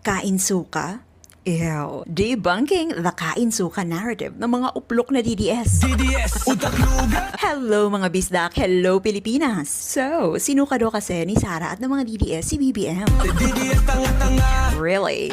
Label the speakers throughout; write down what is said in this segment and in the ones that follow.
Speaker 1: Kain suka? Ew. Debunking the kain suka narrative ng mga uplok na DDS.
Speaker 2: Utak luga.
Speaker 1: Hello mga bisdak, hello Pilipinas. So, sinuka daw kasi ni Sara at ng mga DDS si BBM.
Speaker 2: DDS tanga-tanga.
Speaker 1: Really?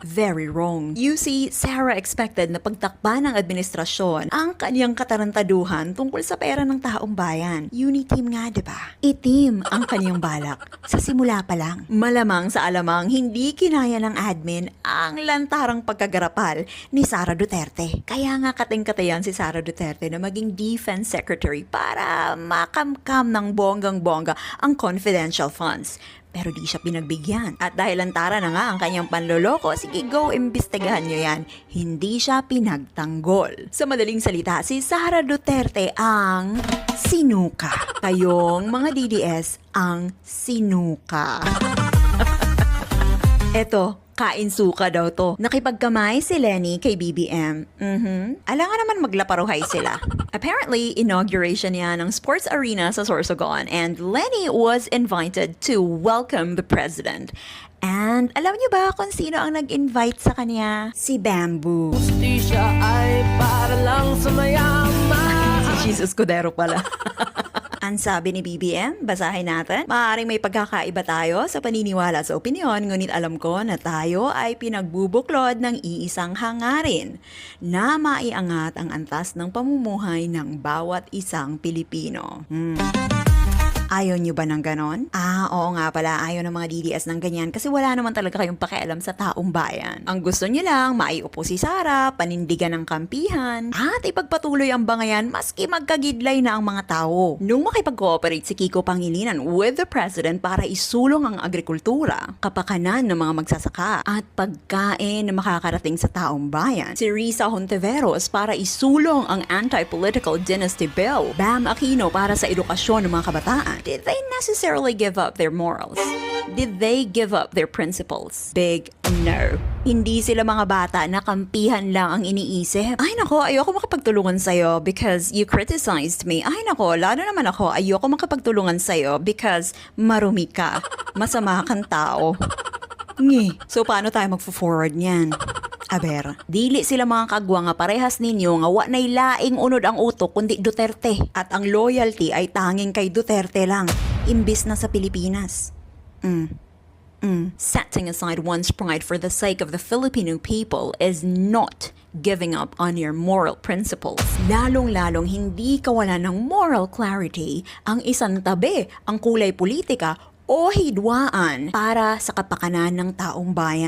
Speaker 1: Very wrong. You see, Sarah expected na pagtakpan ng administrasyon ang kanyang katarantaduhan tungkol sa pera ng taong bayan. Uniteam nga, diba? Itim ang kanyang balak. Sa simula pa lang. Malamang sa alamang hindi kinaya ng admin ang lantarang pagkagarapal ni Sara Duterte. Kaya nga kating-katayan si Sara Duterte na maging defense secretary para makamkam ng bonggang-bongga ang confidential funds. Pero di siya pinagbigyan. At dahil lantara na nga ang kanyang panloloko, sige go, imbestigahan nyo yan. Hindi siya pinagtanggol. Sa madaling salita, si Sara Duterte ang sinuka. Kayong mga DDS ang sinuka. Eto, kain suka daw to. Nakipagkamay si Lenny kay BBM. Alangan naman maglaparuhay sila. Apparently, inauguration yan ng sports arena sa Sorsogon and Lenny was invited to welcome the president. And alam niyo ba kung sino ang nag-invite sa kanya? Si Bamboo.
Speaker 2: Justisya ay para lang sa mayaman.
Speaker 1: Si Jesus Cordero pala. Ang sabi ni BBM, basahin natin. Maaaring may pagkakaiba tayo sa paniniwala sa opinyon, ngunit alam ko na tayo ay pinagbubuklod ng iisang hangarin na maiangat ang antas ng pamumuhay ng bawat isang Pilipino. Ayaw nyo ba ng ganon? Oo nga pala, ayaw ng mga DDS ng ganyan kasi wala naman talaga kayong pakialam sa taong bayan. Ang gusto nyo lang, maiupo si Sara, panindigan ng kampihan, at ipagpatuloy ang bangayan maski magkagidlay na ang mga tao. Nung makipag-cooperate si Kiko Pangilinan with the President para isulong ang agrikultura, kapakanan ng mga magsasaka, at pagkain na makakarating sa taong bayan, si Risa Hontiveros para isulong ang anti-political dynasty bill, Bam Aquino para sa edukasyon ng mga kabataan. Did they necessarily give up their morals? Did they give up their principles? Big no. Hindi sila mga bata na kampihan lang ang iniisip. Ay nako, ayoko makapagtulungan sa'yo because you criticized me. Ay nako, lalo naman ako, ayoko makapagtulungan sa'yo because marumi ka. Masama kang tao. Ngi. So paano tayo magfo-forward niyan? Aber, dili sila mga kagwa nga parehas ninyo nga wa nay laing unod ang utok kundi Duterte. At ang loyalty ay tanging kay Duterte lang, imbis na sa Pilipinas. Setting aside one's pride for the sake of the Filipino people is not giving up on your moral principles. Lalong-lalong hindi kawalan ng moral clarity ang isang tabi ang kulay politika o hidwaan para sa kapakanan ng taong bayan.